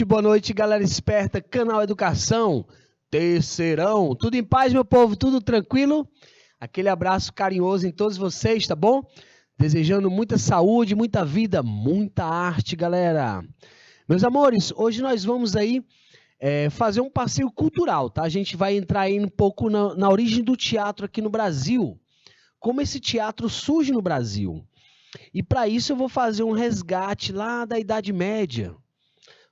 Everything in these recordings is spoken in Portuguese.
boa noite, galera esperta, canal Educação, terceirão. Tudo em paz, meu povo? Tudo tranquilo? Aquele abraço carinhoso em todos vocês, tá bom? Desejando muita saúde, muita vida, muita arte, galera. Meus amores, hoje nós vamos aí fazer um passeio cultural, tá? A gente vai entrar aí um pouco na origem do teatro aqui no Brasil. Como esse teatro surge no Brasil. E para isso eu vou fazer um resgate lá da Idade Média.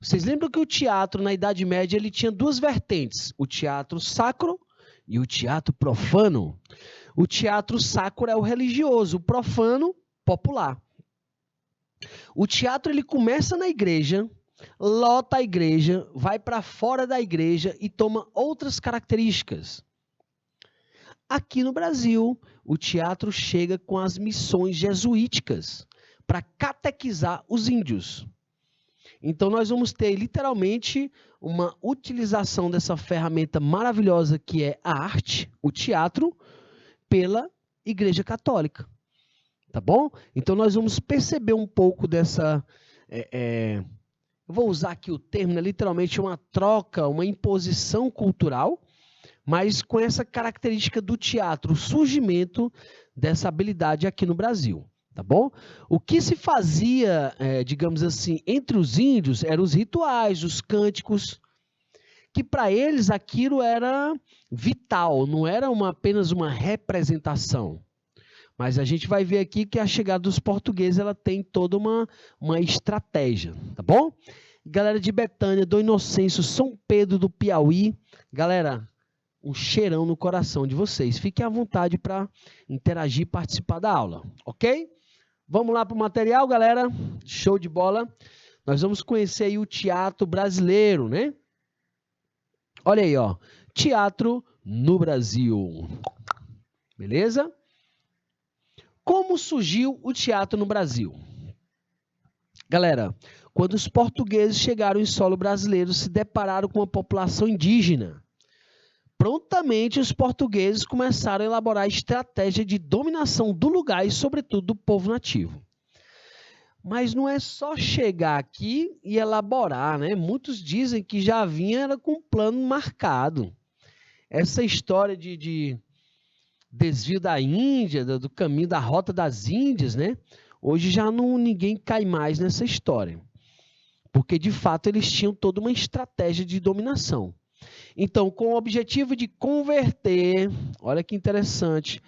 Vocês lembram que o teatro na Idade Média ele tinha duas vertentes, o teatro sacro e o teatro profano. O teatro sacro é o religioso, o profano, popular. O teatro ele começa na igreja, lota a igreja, vai para fora da igreja e toma outras características. Aqui no Brasil, o teatro chega com as missões jesuíticas para catequizar os índios. Então, nós vamos ter, literalmente, uma utilização dessa ferramenta maravilhosa que é a arte, o teatro, pela Igreja Católica. Tá bom? Então, nós vamos perceber um pouco dessa... eu vou usar aqui o termo, né, literalmente, uma troca, uma imposição cultural, mas com essa característica do teatro, o surgimento dessa habilidade aqui no Brasil. Tá bom? O que se fazia, digamos assim, entre os índios eram os rituais, os cânticos, que para eles aquilo era vital, não era apenas uma representação. Mas a gente vai ver aqui que a chegada dos portugueses ela tem toda uma estratégia, tá bom? Galera de Betânia, do Inocêncio, São Pedro do Piauí, galera, um cheirão no coração de vocês. Fiquem à vontade para interagir e participar da aula, ok? Vamos lá para o material, galera. Show de bola. Nós vamos conhecer aí o teatro brasileiro, né? Olha aí, ó. Teatro no Brasil. Beleza? Como surgiu o teatro no Brasil? Galera, quando os portugueses chegaram em solo brasileiro, se depararam com a população indígena. Prontamente, os portugueses começaram a elaborar a estratégia de dominação do lugar e, sobretudo, do povo nativo. Mas não é só chegar aqui e elaborar, né? Muitos dizem que já vinha com um plano marcado. Essa história de desvio da Índia, do caminho da Rota das Índias, né? Hoje já ninguém cai mais nessa história. Porque, de fato, eles tinham toda uma estratégia de dominação. Então, com o objetivo de converter, olha que interessante,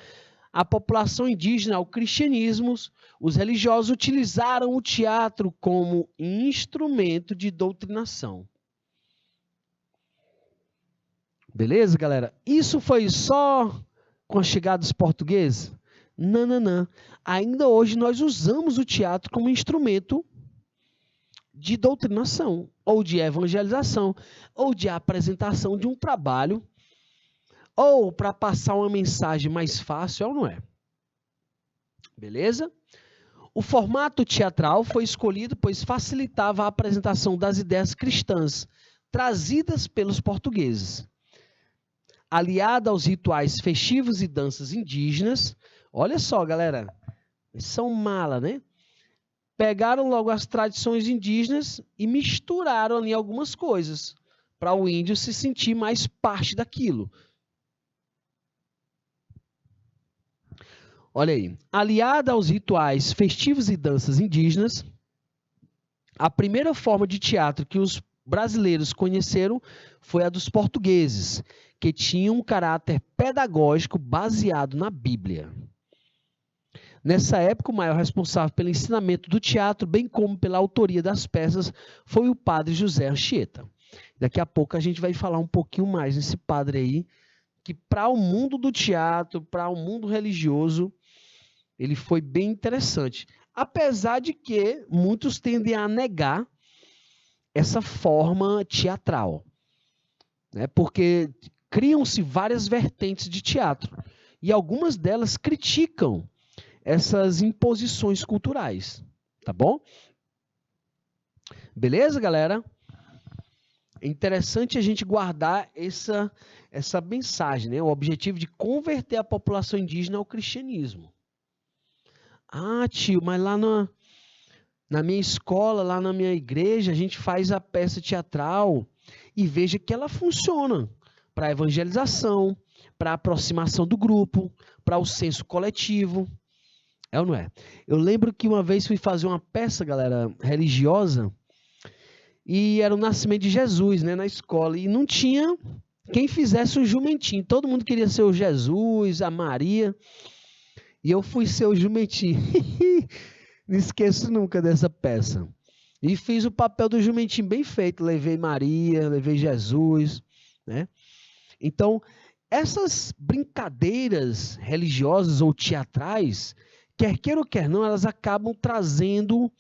a população indígena ao cristianismo, os religiosos utilizaram o teatro como instrumento de doutrinação. Beleza, galera? Isso foi só com a chegada dos portugueses? Não, não, não. Ainda hoje nós usamos o teatro como instrumento de doutrinação, ou de evangelização, ou de apresentação de um trabalho, ou para passar uma mensagem mais fácil, ou não é? Beleza? O formato teatral foi escolhido pois facilitava a apresentação das ideias cristãs trazidas pelos portugueses. Aliada aos rituais festivos e danças indígenas, olha só, galera, são mala, né? Pegaram logo as tradições indígenas e misturaram ali algumas coisas para o índio se sentir mais parte daquilo. Olha aí. Aliada aos rituais festivos e danças indígenas, a primeira forma de teatro que os brasileiros conheceram foi a dos portugueses, que tinha um caráter pedagógico baseado na Bíblia. Nessa época, o maior responsável pelo ensinamento do teatro, bem como pela autoria das peças, foi o padre José Anchieta. Daqui a pouco a gente vai falar um pouquinho mais desse padre aí, que para o mundo do teatro, para o mundo religioso, ele foi bem interessante. Apesar de que muitos tendem a negar essa forma teatral, né? Porque criam-se várias vertentes de teatro e algumas delas criticam essas imposições culturais, tá bom? Beleza, galera? É interessante a gente guardar essa mensagem, né? O objetivo de converter a população indígena ao cristianismo. Ah, tio, mas lá na Na minha escola, lá na minha igreja, a gente faz a peça teatral e veja que ela funciona para evangelização, para aproximação do grupo, para o senso coletivo. É ou não é? Eu lembro que uma vez fui fazer uma peça, galera, religiosa, e era o nascimento de Jesus, né, na escola, e não tinha quem fizesse o jumentinho. Todo mundo queria ser o Jesus, a Maria, e eu fui ser o jumentinho. Não esqueço nunca dessa peça. E fiz o papel do jumentinho bem feito. Levei Maria, levei Jesus, né? Então, essas brincadeiras religiosas ou teatrais, quer queira ou quer não, elas acabam trazendo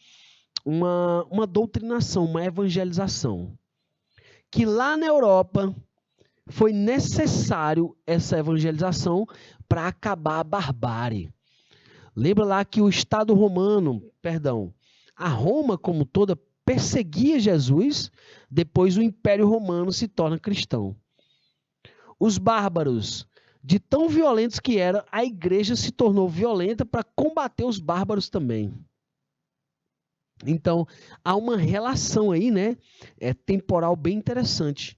uma doutrinação, uma evangelização. Que lá na Europa foi necessário essa evangelização para acabar a barbárie. Lembra lá que o Estado romano, a Roma como toda perseguia Jesus, depois o Império Romano se torna cristão. Os bárbaros, de tão violentos que eram, a igreja se tornou violenta para combater os bárbaros também. Então, há uma relação aí, né, temporal bem interessante.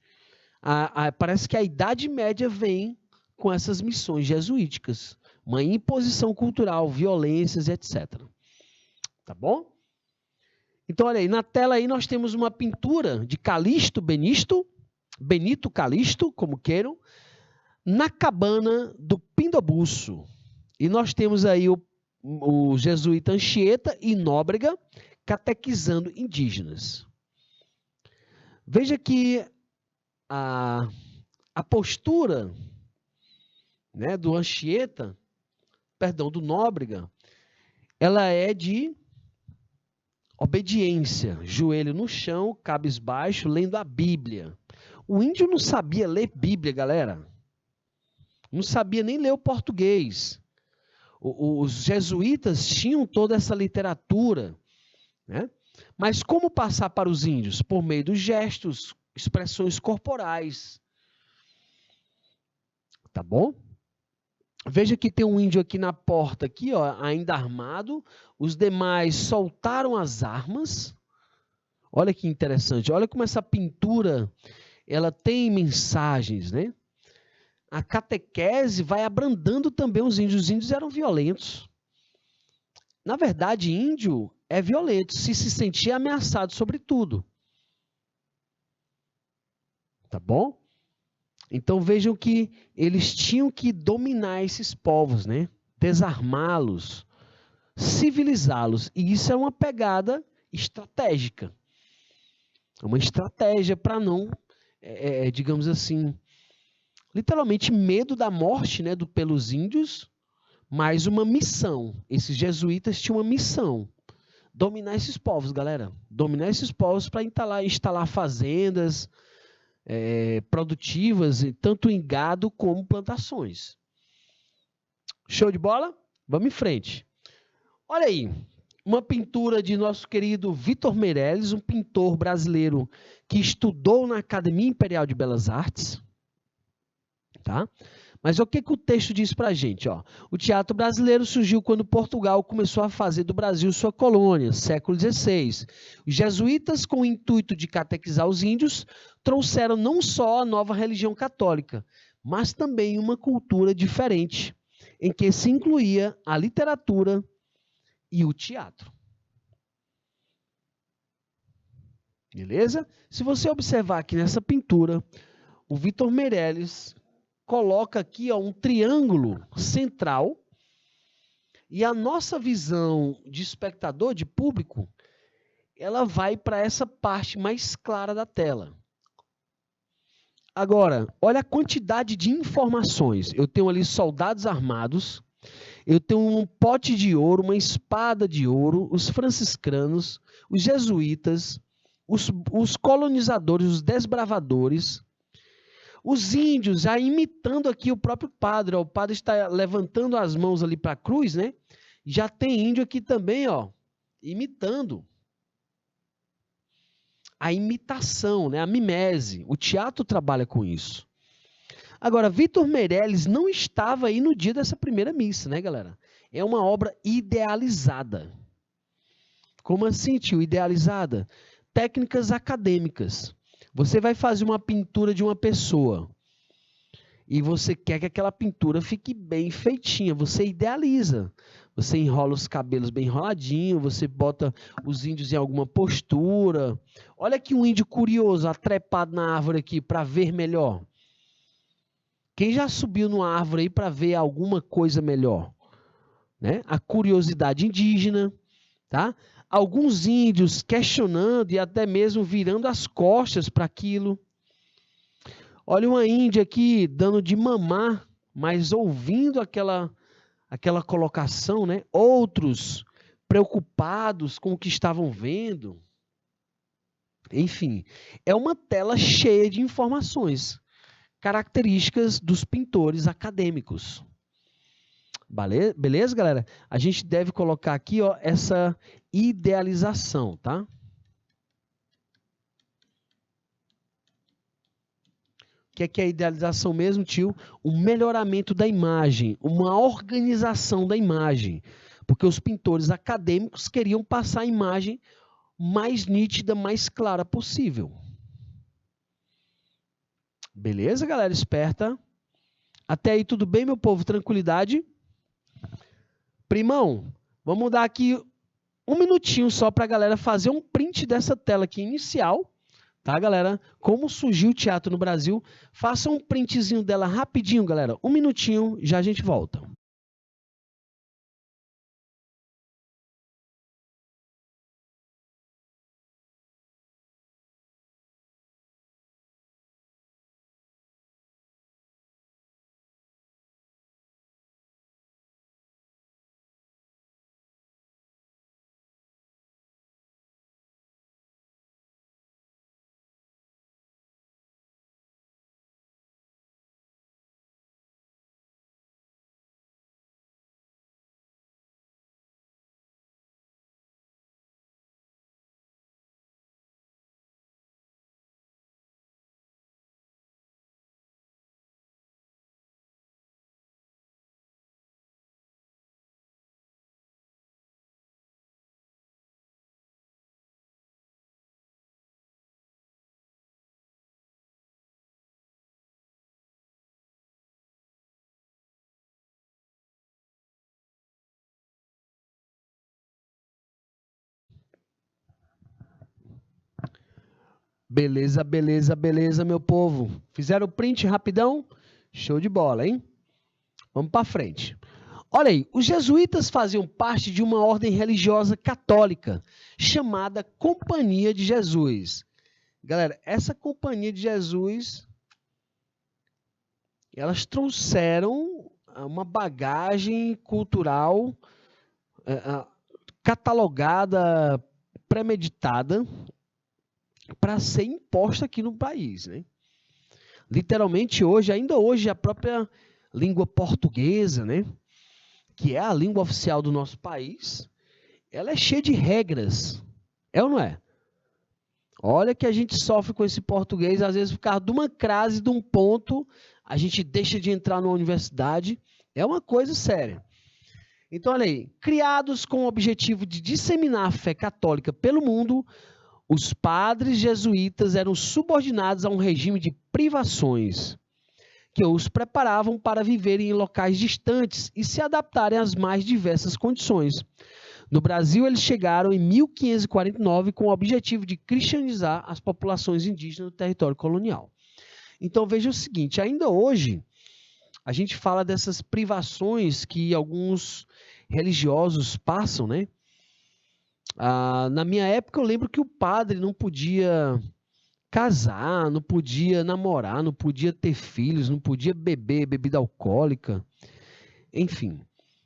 Parece que a Idade Média vem com essas missões jesuíticas. Uma imposição cultural, violências, etc. Tá bom? Então, olha aí, na tela aí nós temos uma pintura de Benito Calixto, como queiram, na cabana do Pindobuço. E nós temos aí o jesuíta Anchieta e Nóbrega catequizando indígenas. Veja que a postura, né, do Anchieta, do Nóbrega, ela é de obediência, joelho no chão, cabisbaixo, lendo a Bíblia. O índio não sabia ler Bíblia, galera. Não sabia nem ler o português. Os jesuítas tinham toda essa literatura, né? Mas como passar para os índios? Por meio dos gestos, expressões corporais. Tá bom? Veja que tem um índio aqui na porta, aqui, ó, ainda armado. Os demais soltaram as armas. Olha que interessante. Olha como essa pintura ela tem mensagens, né? A catequese vai abrandando também os índios. Os índios eram violentos. Na verdade, índio é violento, se sentir ameaçado sobre tudo. Tá bom? Então vejam que eles tinham que dominar esses povos, né? Desarmá-los, civilizá-los. E isso é uma pegada estratégica. É uma estratégia para não, digamos assim, literalmente medo da morte, né, pelos índios, mas uma missão. Esses jesuítas tinham uma missão. Dominar esses povos, galera. Dominar esses povos para instalar fazendas, produtivas, tanto em gado como plantações. Show de bola? Vamos em frente. Olha aí, uma pintura de nosso querido Vitor Meirelles, um pintor brasileiro que estudou na Academia Imperial de Belas Artes. Tá? Mas o que o texto diz para a gente? Ó? O teatro brasileiro surgiu quando Portugal começou a fazer do Brasil sua colônia, século XVI. Os jesuítas, com o intuito de catequizar os índios, trouxeram não só a nova religião católica, mas também uma cultura diferente, em que se incluía a literatura e o teatro. Beleza? Se você observar aqui nessa pintura, o Vitor Meirelles coloca aqui, ó, um triângulo central e a nossa visão de espectador, de público, ela vai para essa parte mais clara da tela. Agora, olha a quantidade de informações. Eu tenho ali soldados armados, eu tenho um pote de ouro, uma espada de ouro, os franciscanos, os jesuítas, os colonizadores, os desbravadores, os índios já imitando aqui o próprio padre. Ó, o padre está levantando as mãos ali para a cruz, né? Já tem índio aqui também, ó, imitando. A imitação, né? A mimese. O teatro trabalha com isso. Agora, Vitor Meirelles não estava aí no dia dessa primeira missa, né, galera? É uma obra idealizada. Como assim, tio? Idealizada? Técnicas acadêmicas. Você vai fazer uma pintura de uma pessoa e você quer que aquela pintura fique bem feitinha. Você idealiza. Você enrola os cabelos bem enroladinho, você bota os índios em alguma postura. Olha aqui um índio curioso, atrepado na árvore aqui para ver melhor. Quem já subiu numa árvore aí para ver alguma coisa melhor? Né? A curiosidade indígena, tá? Alguns índios questionando e até mesmo virando as costas para aquilo. Olha uma índia aqui dando de mamar, mas ouvindo aquela colocação, né? Outros preocupados com o que estavam vendo. Enfim, é uma tela cheia de informações, características dos pintores acadêmicos. Beleza, galera? A gente deve colocar aqui, ó, essa idealização, tá? O que é a idealização mesmo, tio? Um melhoramento da imagem, uma organização da imagem. Porque os pintores acadêmicos queriam passar a imagem mais nítida, mais clara possível. Beleza, galera? Esperta. Até aí tudo bem, meu povo? Tranquilidade? Primão, vamos dar aqui um minutinho só para a galera fazer um print dessa tela aqui inicial. Tá, galera? Como surgiu o teatro no Brasil. Faça um printzinho dela rapidinho, galera. Um minutinho, já a gente volta. Beleza, beleza, beleza, meu povo. Fizeram o print rapidão? Show de bola, hein? Vamos para frente. Olha aí, os jesuítas faziam parte de uma ordem religiosa católica chamada Companhia de Jesus. Galera, essa Companhia de Jesus, elas trouxeram uma bagagem cultural catalogada, premeditada, para ser imposta aqui no país, né? Literalmente hoje, ainda hoje, a própria língua portuguesa, né, que é a língua oficial do nosso país, ela é cheia de regras, é ou não é? Olha que a gente sofre com esse português, às vezes por causa de uma crase, de um ponto, a gente deixa de entrar na universidade, é uma coisa séria. Então, olha aí, criados com o objetivo de disseminar a fé católica pelo mundo, os padres jesuítas eram subordinados a um regime de privações, que os preparavam para viverem em locais distantes e se adaptarem às mais diversas condições. No Brasil, eles chegaram em 1549 com o objetivo de cristianizar as populações indígenas do território colonial. Então, veja o seguinte, ainda hoje, a gente fala dessas privações que alguns religiosos passam, né? Na minha época, eu lembro que o padre não podia casar, não podia namorar, não podia ter filhos, não podia beber bebida alcoólica. Enfim,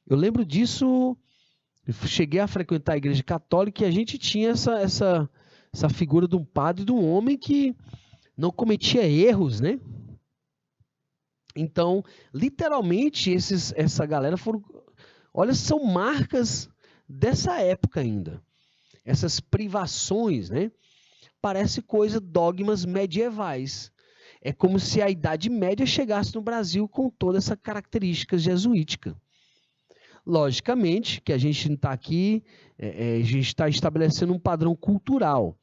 eu lembro disso, eu cheguei a frequentar a igreja católica e a gente tinha essa figura de um padre, de um homem que não cometia erros, né? Então, literalmente, essa galera foram... Olha, são marcas dessa época ainda. Essas privações, né? Parece coisa, dogmas medievais. É como se a Idade Média chegasse no Brasil com toda essa característica jesuítica. Logicamente que a gente não está aqui, a gente está estabelecendo um padrão cultural.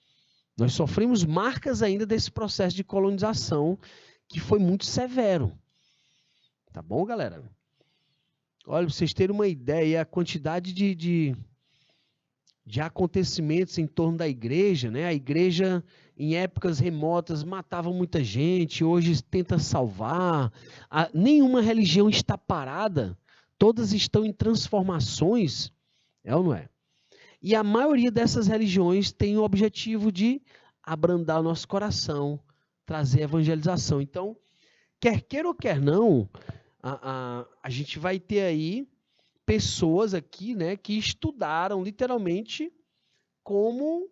Nós sofremos marcas ainda desse processo de colonização que foi muito severo. Tá bom, galera? Olha, para vocês terem uma ideia, a quantidade de acontecimentos em torno da igreja, né? A igreja, em épocas remotas, matava muita gente, hoje tenta salvar. Nenhuma religião está parada, todas estão em transformações, é ou não é? E a maioria dessas religiões tem o objetivo de abrandar o nosso coração, trazer evangelização. Então, quer queira ou quer não, a gente vai ter aí pessoas aqui, né, que estudaram literalmente como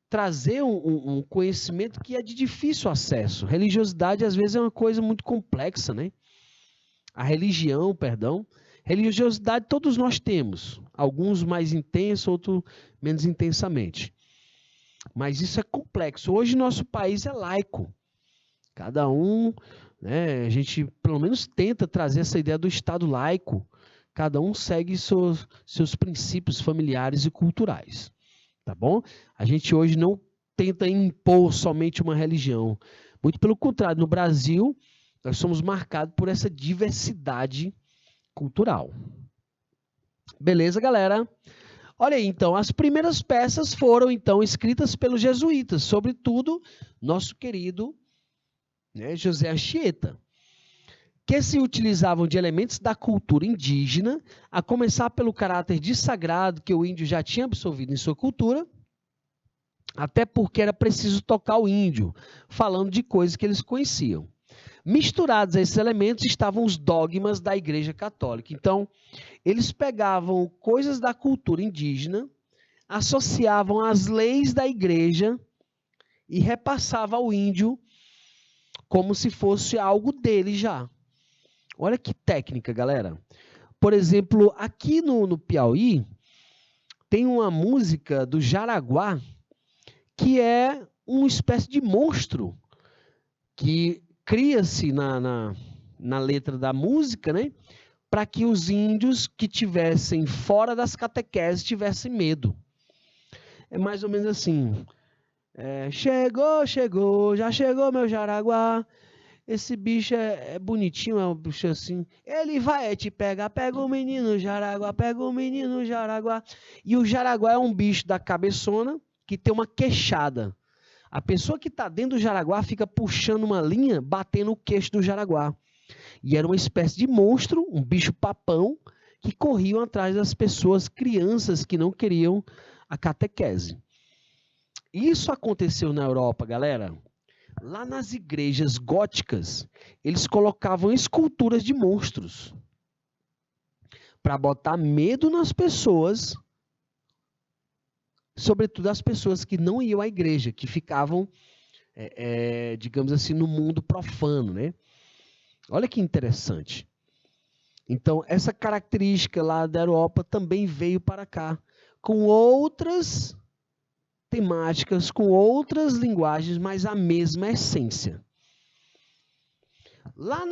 trazer um conhecimento que é de difícil acesso. Religiosidade, às vezes, é uma coisa muito complexa, né? Religiosidade todos nós temos, alguns mais intensos, outros menos intensamente. Mas isso é complexo. Hoje nosso país é laico. Cada um, né, a gente pelo menos tenta trazer essa ideia do Estado laico. Cada um segue seus princípios familiares e culturais. Tá bom? A gente hoje não tenta impor somente uma religião. Muito pelo contrário, no Brasil, nós somos marcados por essa diversidade cultural. Beleza, galera? Olha aí, então, as primeiras peças foram, então, escritas pelos jesuítas, sobretudo nosso querido, né, José Anchieta, que se utilizavam de elementos da cultura indígena, a começar pelo caráter de sagrado que o índio já tinha absorvido em sua cultura, até porque era preciso tocar o índio, falando de coisas que eles conheciam. Misturados a esses elementos estavam os dogmas da Igreja Católica. Então, eles pegavam coisas da cultura indígena, associavam às leis da igreja e repassavam ao índio como se fosse algo dele já. Olha que técnica, galera. Por exemplo, aqui no Piauí, tem uma música do Jaraguá, que é uma espécie de monstro que cria-se na letra da música, né? Para que os índios que tivessem fora das catequeses tivessem medo. É mais ou menos assim. Chegou, já chegou meu Jaraguá. Esse bicho é bonitinho, é um bicho assim. Ele vai te pegar, pega o menino Jaraguá, pega o menino Jaraguá. E o Jaraguá é um bicho da cabeçona que tem uma queixada. A pessoa que está dentro do Jaraguá fica puxando uma linha, batendo o queixo do Jaraguá. E era uma espécie de monstro, um bicho papão, que corriam atrás das pessoas, crianças que não queriam a catequese. Isso aconteceu na Europa, galera. Lá nas igrejas góticas, eles colocavam esculturas de monstros para botar medo nas pessoas, sobretudo as pessoas que não iam à igreja, que ficavam, digamos assim, no mundo profano, né? Olha que interessante. Então, essa característica lá da Europa também veio para cá, com outras temáticas, com outras linguagens, mas a mesma essência. Lá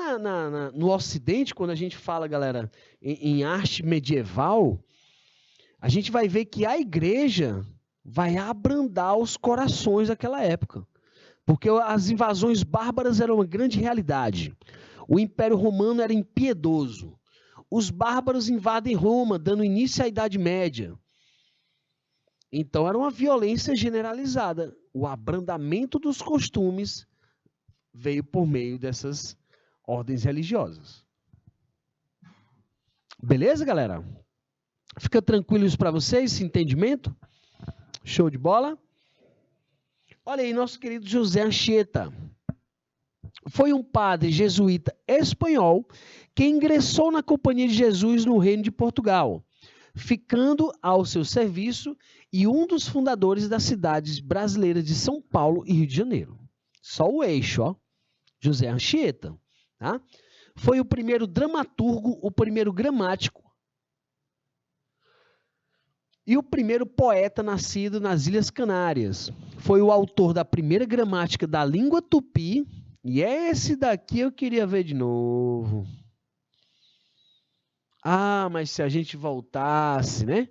no Ocidente, quando a gente fala, galera, em arte medieval, a gente vai ver que a igreja vai abrandar os corações daquela época. Porque as invasões bárbaras eram uma grande realidade. O Império Romano era impiedoso. Os bárbaros invadem Roma, dando início à Idade Média. Então, era uma violência generalizada. O abrandamento dos costumes veio por meio dessas ordens religiosas. Beleza, galera? Fica tranquilo isso para vocês, esse entendimento? Show de bola? Olha aí, nosso querido José Anchieta. Foi um padre jesuíta espanhol que ingressou na Companhia de Jesus no Reino de Portugal, ficando ao seu serviço e um dos fundadores das cidades brasileiras de São Paulo e Rio de Janeiro. Só o eixo, ó. José Anchieta. Tá? Foi o primeiro dramaturgo, o primeiro gramático e o primeiro poeta nascido nas Ilhas Canárias. Foi o autor da primeira gramática da língua tupi. E esse daqui eu queria ver de novo. Ah, mas se a gente voltasse, né,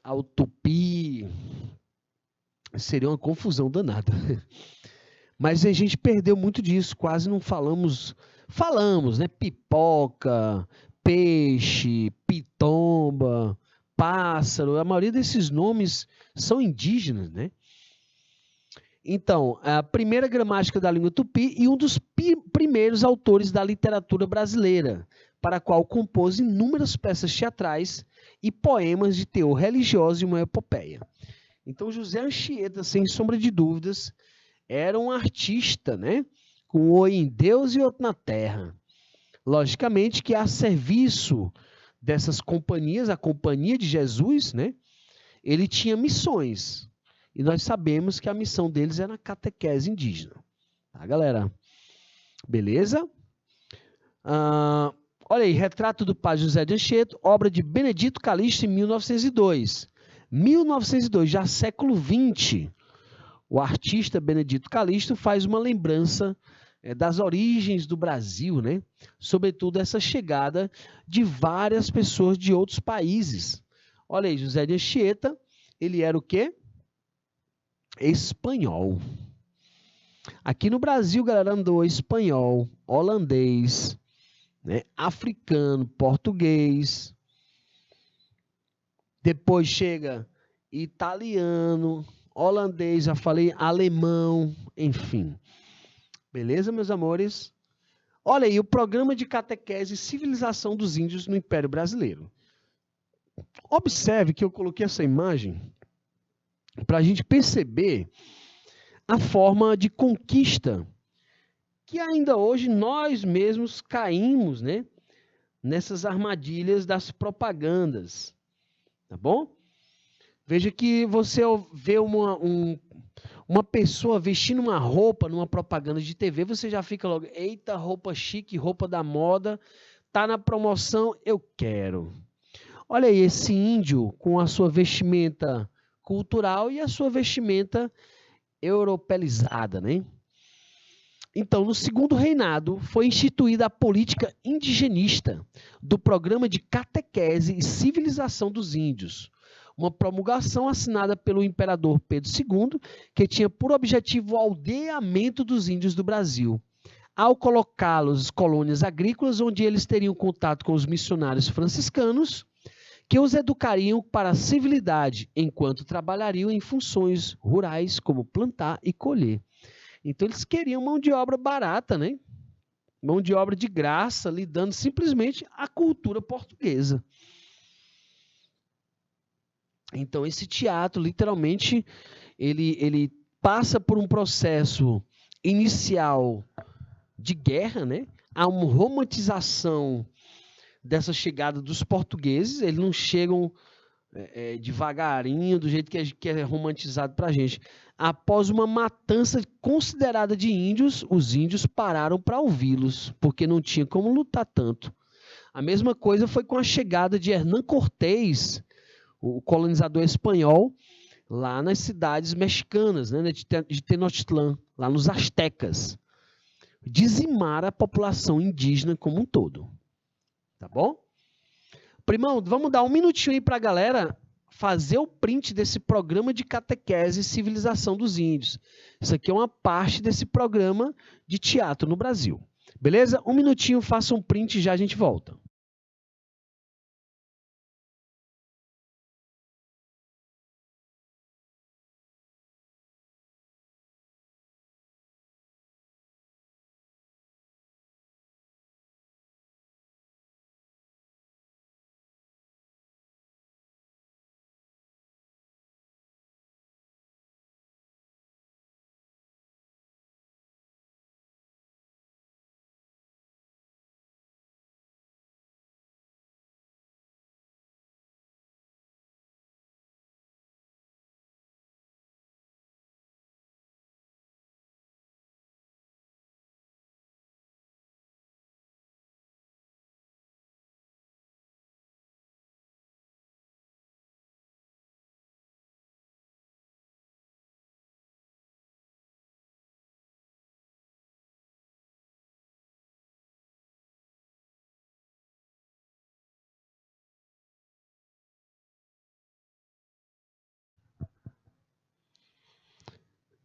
ao Tupi, seria uma confusão danada. Mas a gente perdeu muito disso, quase não falamos. Falamos, né? Pipoca, peixe, pitomba, pássaro, a maioria desses nomes são indígenas, né? Então, a primeira gramática da língua tupi e um dos primeiros autores da literatura brasileira, para a qual compôs inúmeras peças teatrais e poemas de teor religioso e uma epopeia. Então, José Anchieta, sem sombra de dúvidas, era um artista, né? Com um olho em Deus e outro na terra. Logicamente que a serviço dessas companhias, a Companhia de Jesus, né? Ele tinha missões. E nós sabemos que a missão deles era a catequese indígena. Tá, galera? Beleza? Olha aí, Retrato do Padre José de Anchieta, obra de Benedito Calixto, em 1902. 1902, já século XX. O artista Benedito Calixto faz uma lembrança das origens do Brasil, né? Sobretudo essa chegada de várias pessoas de outros países. Olha aí, José de Anchieta, ele era o quê? Espanhol. Aqui no Brasil, galera, andou espanhol, holandês, né? Africano, português. Depois chega italiano, holandês, já falei, alemão, enfim. Beleza, meus amores? Olha aí, o programa de catequese e civilização dos índios no Império Brasileiro. Observe que eu coloquei essa imagem para a gente perceber a forma de conquista que ainda hoje nós mesmos caímos, né, nessas armadilhas das propagandas, tá bom? Veja que você vê uma pessoa vestindo uma roupa numa propaganda de TV, você já fica logo, eita, roupa chique, roupa da moda, tá na promoção, eu quero. Olha aí, esse índio com a sua vestimenta cultural e a sua vestimenta europeizada, né? Então, no segundo reinado, foi instituída a política indigenista do Programa de Catequese e Civilização dos Índios, uma promulgação assinada pelo imperador Pedro II, que tinha por objetivo o aldeamento dos índios do Brasil, ao colocá-los em colônias agrícolas, onde eles teriam contato com os missionários franciscanos, que os educariam para a civilidade, enquanto trabalhariam em funções rurais, como plantar e colher. Então, eles queriam mão de obra barata, né? Mão de obra de graça, lidando simplesmente a cultura portuguesa. Então, esse teatro, literalmente, ele passa por um processo inicial de guerra, né? Há uma romantização dessa chegada dos portugueses, eles não chegam devagarinho, do jeito que é romantizado para a gente. Após uma matança considerada de índios, os índios pararam para ouvi-los, porque não tinha como lutar tanto. A mesma coisa foi com a chegada de Hernán Cortés, o colonizador espanhol, lá nas cidades mexicanas, né, de Tenochtitlán, lá nos astecas. Dizimar a população indígena como um todo. Tá bom? Primão, vamos dar um minutinho aí para a galera fazer o print desse programa de catequese e civilização dos índios. Isso aqui é uma parte desse programa de teatro no Brasil. Beleza? Um minutinho, faça um print e já a gente volta.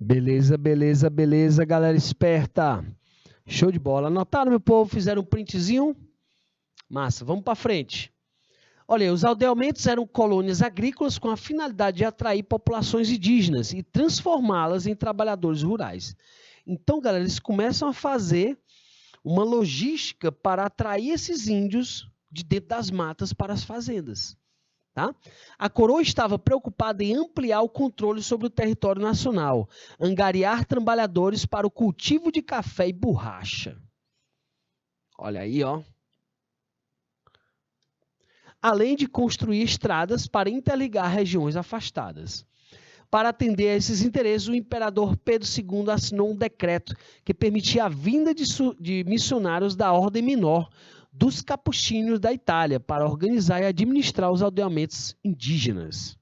Beleza, beleza, beleza, galera esperta. Show de bola. Anotaram, meu povo? Fizeram um printzinho? Massa, vamos para frente. Olha aí, os aldeamentos eram colônias agrícolas com a finalidade de atrair populações indígenas e transformá-las em trabalhadores rurais. Então, galera, eles começam a fazer uma logística para atrair esses índios de dentro das matas para as fazendas. Tá? A coroa estava preocupada em ampliar o controle sobre o território nacional, angariar trabalhadores para o cultivo de café e borracha. Olha aí, ó. Além de construir estradas para interligar regiões afastadas. Para atender a esses interesses, o imperador Pedro II assinou um decreto que permitia a vinda de missionários da Ordem Menor dos capuchinhos da Itália para organizar e administrar os aldeamentos indígenas.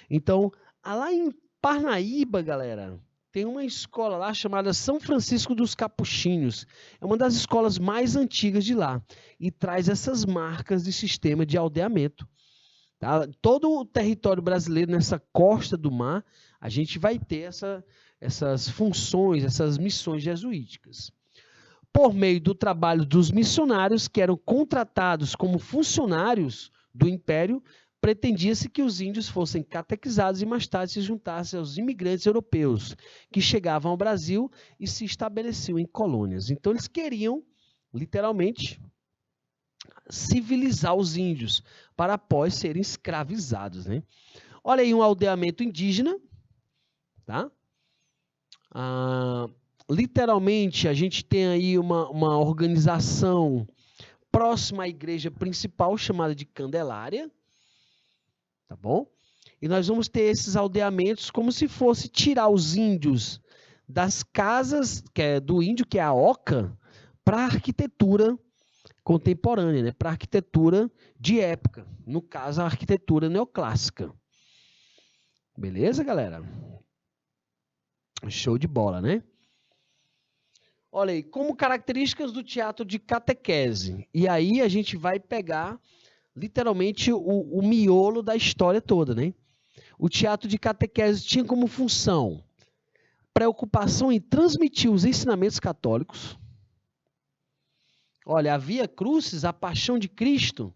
Então, lá em Parnaíba, galera, tem uma escola lá chamada São Francisco dos Capuchinhos. É uma das escolas mais antigas de lá e traz essas marcas de sistema de aldeamento. Tá? Todo o território brasileiro, nessa costa do mar, a gente vai ter essas funções, essas missões jesuíticas. Por meio do trabalho dos missionários, que eram contratados como funcionários do Império, pretendia-se que os índios fossem catequizados e mais tarde se juntassem aos imigrantes europeus, que chegavam ao Brasil e se estabeleciam em colônias. Então, eles queriam, literalmente, civilizar os índios, para após serem escravizados, né? Olha aí um aldeamento indígena, tá? Literalmente, a gente tem aí uma organização próxima à igreja principal, chamada de Candelária, tá bom? E nós vamos ter esses aldeamentos como se fosse tirar os índios das casas do índio, que é a oca, para a arquitetura contemporânea, né? Para a arquitetura de época, no caso, a arquitetura neoclássica. Beleza, galera? Show de bola, né? Olha aí, como características do teatro de catequese. E aí a gente vai pegar, literalmente, o miolo da história toda, né? O teatro de catequese tinha como função preocupação em transmitir os ensinamentos católicos. Olha, a Via Crucis, a Paixão de Cristo,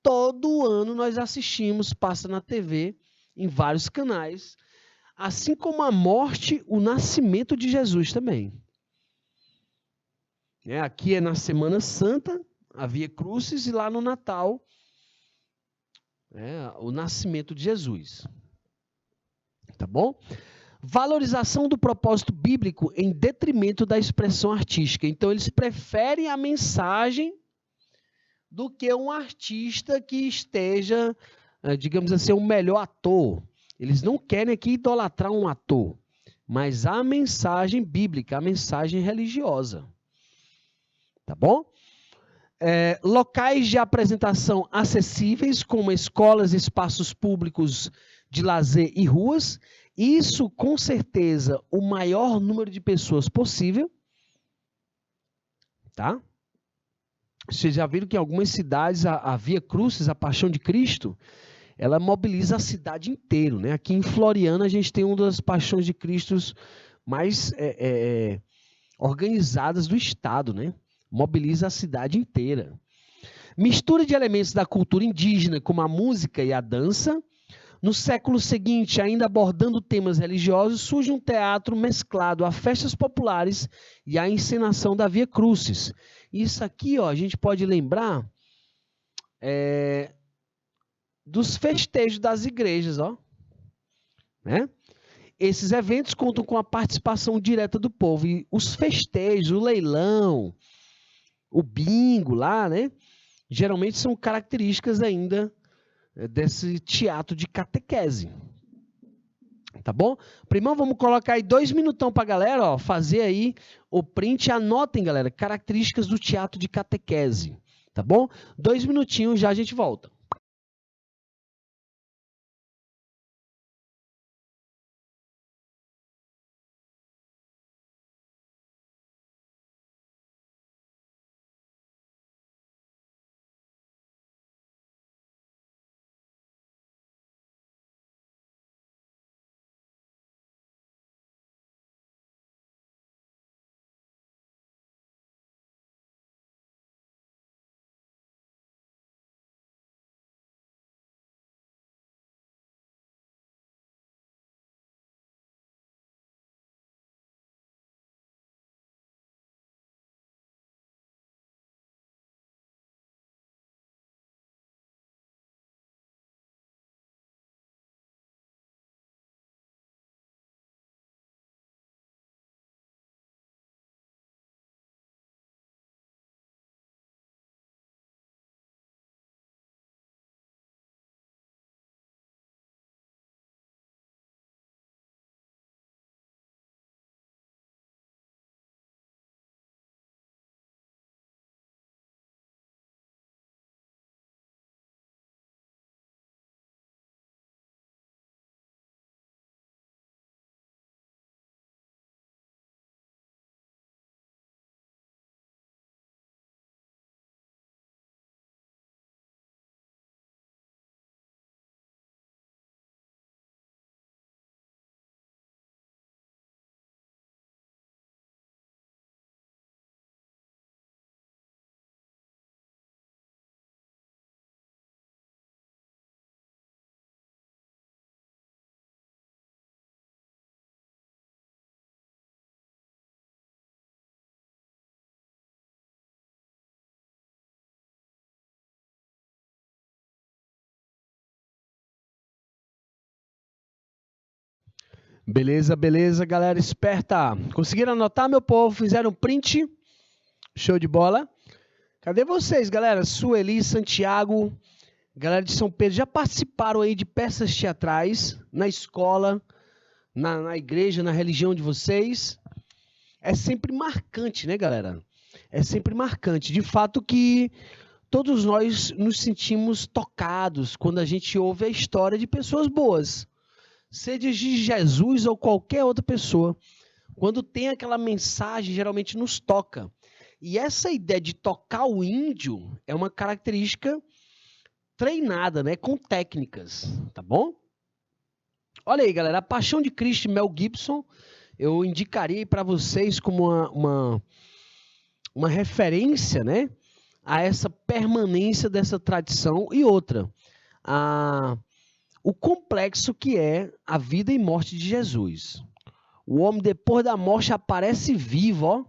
todo ano nós assistimos, passa na TV, em vários canais, assim como a morte, o nascimento de Jesus também. Aqui é na Semana Santa, a Via Crucis, e lá no Natal, o nascimento de Jesus. Tá bom? Valorização do propósito bíblico em detrimento da expressão artística. Então, eles preferem a mensagem do que um artista que esteja, digamos assim, um melhor ator. Eles não querem aqui idolatrar um ator, mas a mensagem bíblica, a mensagem religiosa. Tá bom? Locais de apresentação acessíveis, como escolas, espaços públicos de lazer e ruas. Isso, com certeza, o maior número de pessoas possível. Tá? Vocês já viram que em algumas cidades a Via Crucis, a Paixão de Cristo, ela mobiliza a cidade inteira, né? Aqui em Floriana a gente tem uma das Paixões de Cristo mais organizadas do estado, né? Mobiliza a cidade inteira. Mistura de elementos da cultura indígena, como a música e a dança. No século seguinte, ainda abordando temas religiosos, surge um teatro mesclado a festas populares e a encenação da Via Crucis. Isso aqui, ó, a gente pode lembrar dos festejos das igrejas, ó, né? Esses eventos contam com a participação direta do povo. E os festejos, o leilão, o bingo lá, né? Geralmente são características ainda desse teatro de catequese. Tá bom? Primeiro vamos colocar aí 2 minutão para a galera, ó, fazer aí o print. Anotem, galera, características do teatro de catequese. Tá bom? 2 minutinhos, já a gente volta. Beleza, beleza, galera esperta. Conseguiram anotar, meu povo? Fizeram print? Show de bola. Cadê vocês, galera? Sueli, Santiago, galera de São Pedro, já participaram aí de peças teatrais na escola, na igreja, na religião de vocês? É sempre marcante, né, galera? É sempre marcante. De fato que todos nós nos sentimos tocados quando a gente ouve a história de pessoas boas. Seja de Jesus ou qualquer outra pessoa. Quando tem aquela mensagem, geralmente nos toca. E essa ideia de tocar o índio é uma característica treinada, né, com técnicas, tá bom? Olha aí, galera, A Paixão de Cristo, Mel Gibson, eu indicaria para vocês como uma referência, né, a essa permanência dessa tradição e outra, o complexo que é a vida e morte de Jesus. O homem depois da morte aparece vivo, ó.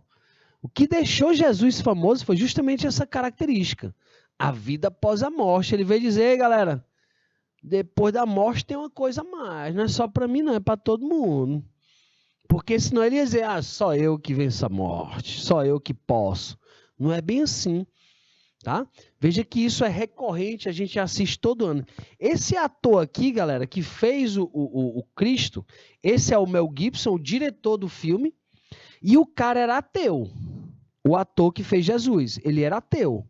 O que deixou Jesus famoso foi justamente essa característica, a vida após a morte. Ele veio dizer, galera, depois da morte tem uma coisa a mais, não é só para mim não, é para todo mundo. Porque senão ele ia dizer, só eu que venço a morte, só eu que posso. Não é bem assim, tá? Veja que isso é recorrente, a gente assiste todo ano. Esse ator aqui, galera, que fez o Cristo, esse é o Mel Gibson, o diretor do filme, e o cara era ateu. O ator que fez Jesus, ele era ateu.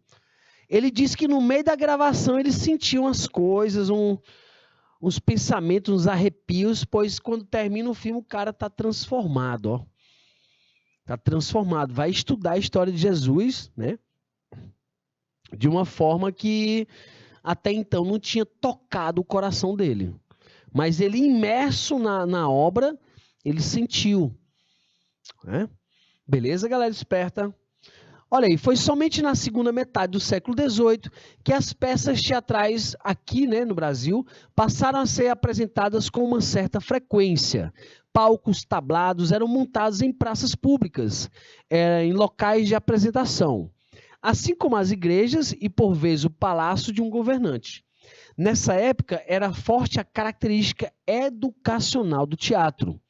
Ele disse que no meio da gravação ele sentiu umas coisas, uns pensamentos, uns arrepios, pois quando termina o filme o cara está transformado, ó. Está transformado. Vai estudar a história de Jesus, né? De uma forma que até então não tinha tocado o coração dele. Mas ele, imerso na obra, ele sentiu. Né? Beleza, galera esperta? Olha aí, foi somente na segunda metade do século XVIII que as peças teatrais aqui, né, no Brasil, passaram a ser apresentadas com uma certa frequência. Palcos tablados eram montados em praças públicas, em locais de apresentação, assim como as igrejas e, por vezes, o palácio de um governante. Nessa época, era forte a característica educacional do teatro,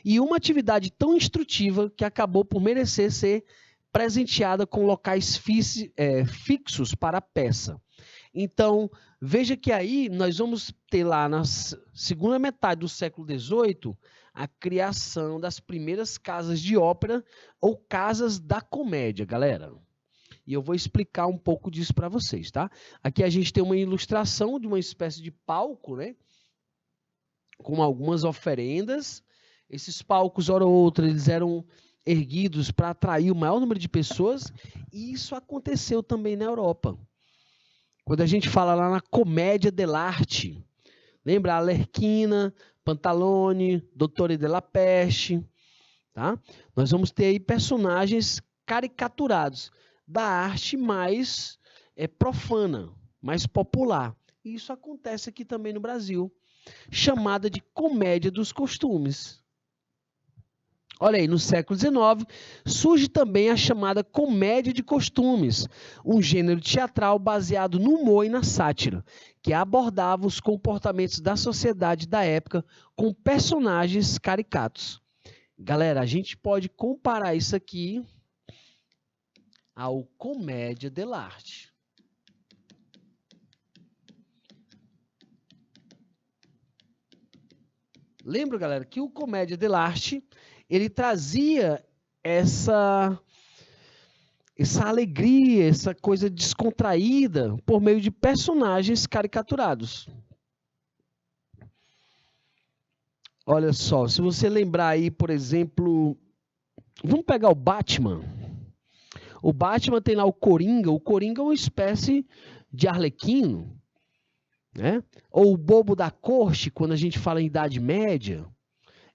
e uma atividade tão instrutiva que acabou por merecer ser presenteada com locais fixos para a peça. Então, veja que aí nós vamos ter lá na segunda metade do século XVIII a criação das primeiras casas de ópera ou casas da comédia, galera. E eu vou explicar um pouco disso para vocês, tá? Aqui a gente tem uma ilustração de uma espécie de palco, né? Com algumas oferendas. Esses palcos, hora ou outra, eles eram erguidos para atrair o maior número de pessoas, e isso aconteceu também na Europa. Quando a gente fala lá na comédia dell'arte, lembra Arlequina, Pantalone, Dottore della Peste, tá? Nós vamos ter aí personagens caricaturados da arte mais profana, mais popular. E isso acontece aqui também no Brasil, chamada de comédia dos costumes. Olha aí, no século XIX, surge também a chamada comédia de costumes, um gênero teatral baseado no humor e na sátira, que abordava os comportamentos da sociedade da época com personagens caricatos. Galera, a gente pode comparar isso aqui ao comédia dell'arte. Lembra, galera, que o comédia dell'arte ele trazia essa alegria, essa coisa descontraída por meio de personagens caricaturados. Olha só, se você lembrar aí, por exemplo, vamos pegar o Batman. O Batman tem lá o Coringa é uma espécie de arlequino, né? Ou o Bobo da Corte, quando a gente fala em Idade Média,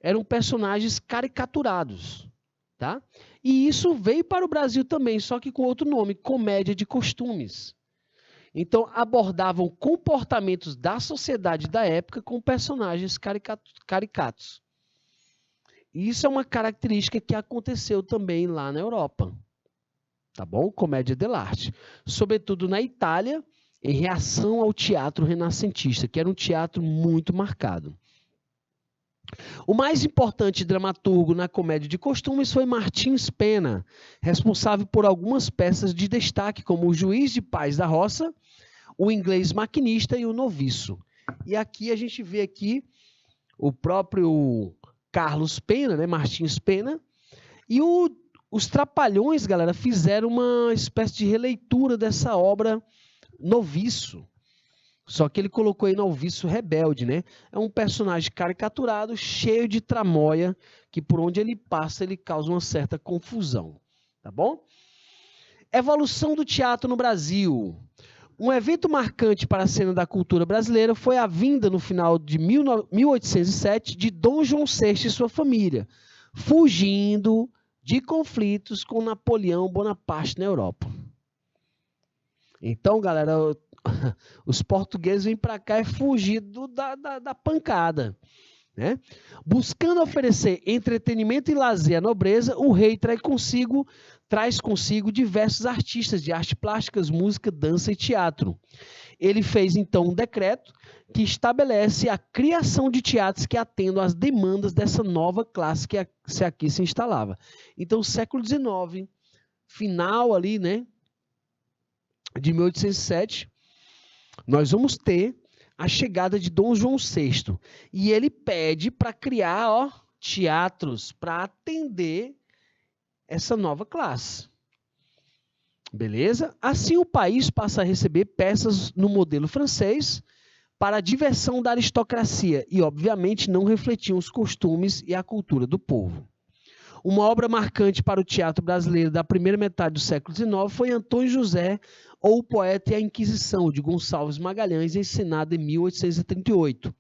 eram personagens caricaturados, tá? E isso veio para o Brasil também, só que com outro nome, comédia de costumes. Então, abordavam comportamentos da sociedade da época com personagens caricatos. E isso é uma característica que aconteceu também lá na Europa, tá bom? Comédia dell'arte. Sobretudo na Itália, em reação ao teatro renascentista, que era um teatro muito marcado. O mais importante dramaturgo na comédia de costumes foi Martins Pena, responsável por algumas peças de destaque, como O Juiz de Paz da Roça, O Inglês Maquinista e O Noviço. E aqui a gente vê aqui o próprio Carlos Pena, né, Martins Pena, e os Trapalhões, galera, fizeram uma espécie de releitura dessa obra Noviço. Só que ele colocou aí Noviço Rebelde, né? É um personagem caricaturado, cheio de tramóia, que por onde ele passa, ele causa uma certa confusão. Tá bom? Evolução do teatro no Brasil. Um evento marcante para a cena da cultura brasileira foi a vinda, no final de 1807, de Dom João VI e sua família, fugindo de conflitos com Napoleão Bonaparte na Europa. Então, galera, os portugueses vêm para cá e fugir da pancada. Né? Buscando oferecer entretenimento e lazer à nobreza, o rei traz consigo diversos artistas de artes plásticas, música, dança e teatro. Ele fez, então, um decreto que estabelece a criação de teatros que atendam às demandas dessa nova classe que aqui se instalava. Então, século XIX, final ali, né, de 1807, nós vamos ter a chegada de Dom João VI. E ele pede para criar teatros para atender essa nova classe. Beleza? Assim o país passa a receber peças no modelo francês para a diversão da aristocracia e, obviamente, não refletiam os costumes e a cultura do povo. Uma obra marcante para o teatro brasileiro da primeira metade do século XIX foi Antônio José, ou O Poeta e a Inquisição, de Gonçalves Magalhães, encenada em 1838.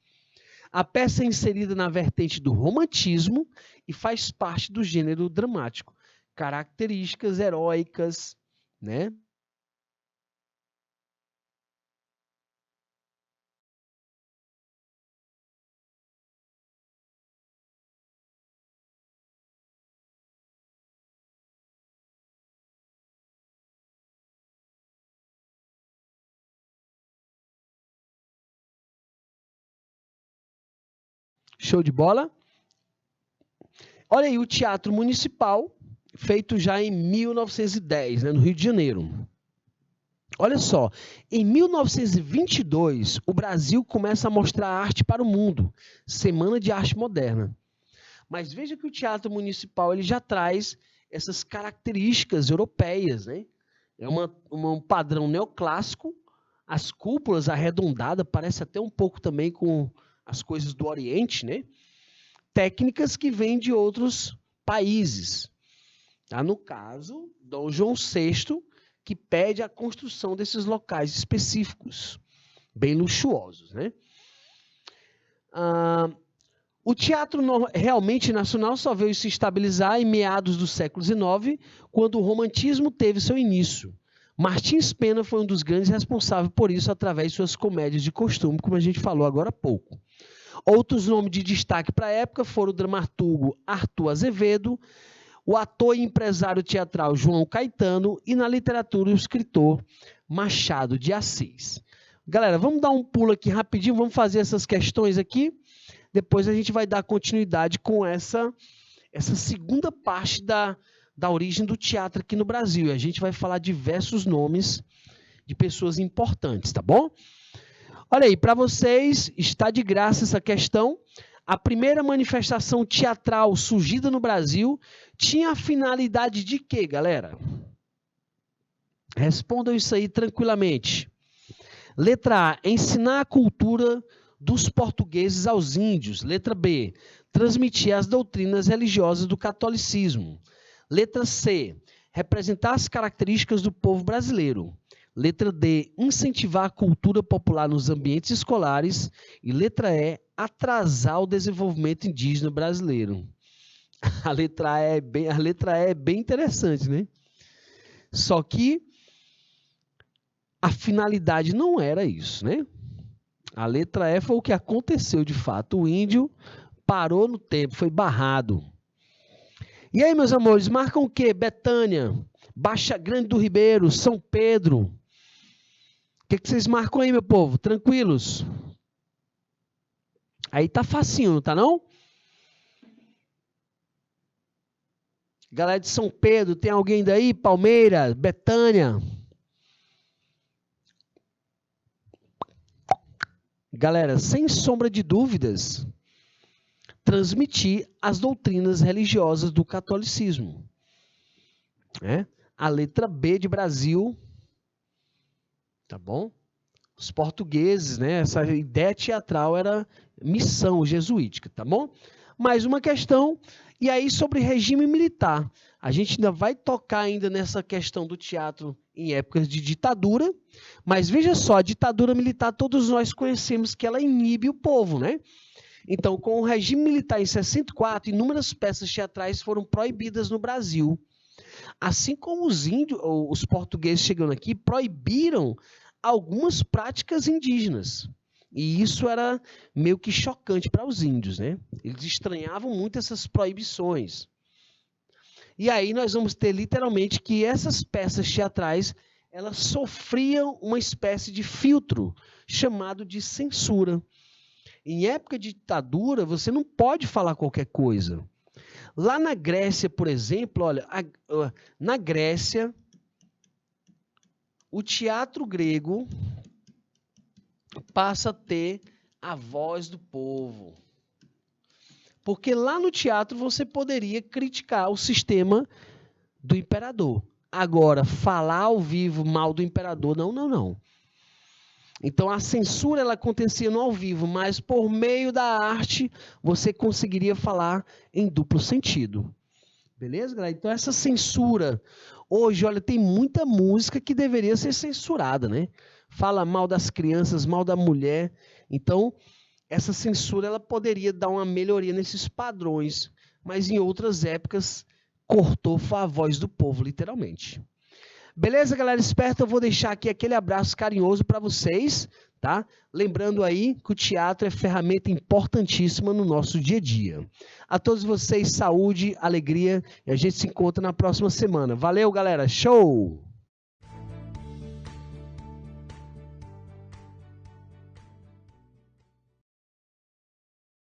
A peça é inserida na vertente do romantismo e faz parte do gênero dramático. Características heróicas, né? Show de bola? Olha aí o Teatro Municipal, feito já em 1910, né, no Rio de Janeiro. Olha só, em 1922, o Brasil começa a mostrar arte para o mundo, Semana de Arte Moderna. Mas veja que o Teatro Municipal ele já traz essas características europeias, né? É um padrão neoclássico, as cúpulas arredondadas, parece até um pouco também com as coisas do Oriente, né? Técnicas que vêm de outros países. Tá? No caso, Dom João VI, que pede a construção desses locais específicos, bem luxuosos. Né? O teatro realmente nacional só veio se estabilizar em meados do século XIX, quando o romantismo teve seu início. Martins Pena foi um dos grandes responsáveis por isso através de suas comédias de costume, como a gente falou agora há pouco. Outros nomes de destaque para a época foram o dramaturgo Arthur Azevedo, o ator e empresário teatral João Caetano e na literatura o escritor Machado de Assis. Galera, vamos dar um pulo aqui rapidinho, vamos fazer essas questões aqui, depois a gente vai dar continuidade com essa segunda parte da origem do teatro aqui no Brasil. E a gente vai falar diversos nomes de pessoas importantes, tá bom? Olha aí, para vocês, está de graça essa questão. A primeira manifestação teatral surgida no Brasil tinha a finalidade de quê, galera? Respondam isso aí tranquilamente. Letra A, ensinar a cultura dos portugueses aos índios. Letra B, transmitir as doutrinas religiosas do catolicismo. Letra C, representar as características do povo brasileiro. Letra D, incentivar a cultura popular nos ambientes escolares. E letra E, atrasar o desenvolvimento indígena brasileiro. A letra E é bem interessante, né? Só que a finalidade não era isso, né? A letra E foi o que aconteceu de fato. O índio parou no tempo, foi barrado. E aí, meus amores, marcam o quê? Betânia, Baixa Grande do Ribeiro, São Pedro. O que vocês marcam aí, meu povo? Tranquilos? Aí tá facinho, não tá não? Galera de São Pedro, tem alguém daí? Palmeiras, Betânia. Galera, sem sombra de dúvidas, transmitir as doutrinas religiosas do catolicismo. A letra B de Brasil, tá bom? Os portugueses, essa ideia teatral era missão jesuítica, tá bom? Mais uma questão, e aí sobre regime militar. A gente ainda vai tocar ainda nessa questão do teatro em épocas de ditadura, mas veja só, a ditadura militar todos nós conhecemos que ela inibe o povo, né? Então, com o regime militar em 64, inúmeras peças teatrais foram proibidas no Brasil. Assim como os índios, os portugueses chegando aqui, proibiram algumas práticas indígenas. E isso era meio que chocante para os índios, né? Eles estranhavam muito essas proibições. E aí nós vamos ter literalmente que essas peças teatrais, elas sofriam uma espécie de filtro chamado de censura. Em época de ditadura, você não pode falar qualquer coisa. Lá na Grécia, por exemplo, olha, na Grécia, o teatro grego passa a ter a voz do povo. Porque lá no teatro você poderia criticar o sistema do imperador. Agora, falar ao vivo mal do imperador, não. Então, a censura ela acontecia no ao vivo, mas por meio da arte você conseguiria falar em duplo sentido. Beleza, galera? Então, essa censura, hoje, olha, tem muita música que deveria ser censurada, né? Fala mal das crianças, mal da mulher. Então, essa censura ela poderia dar uma melhoria nesses padrões, mas em outras épocas cortou a voz do povo, literalmente. Beleza, galera esperta? Eu vou deixar aqui aquele abraço carinhoso para vocês, tá? Lembrando aí que o teatro é ferramenta importantíssima no nosso dia a dia. A todos vocês, saúde, alegria, e a gente se encontra na próxima semana. Valeu, galera! Show!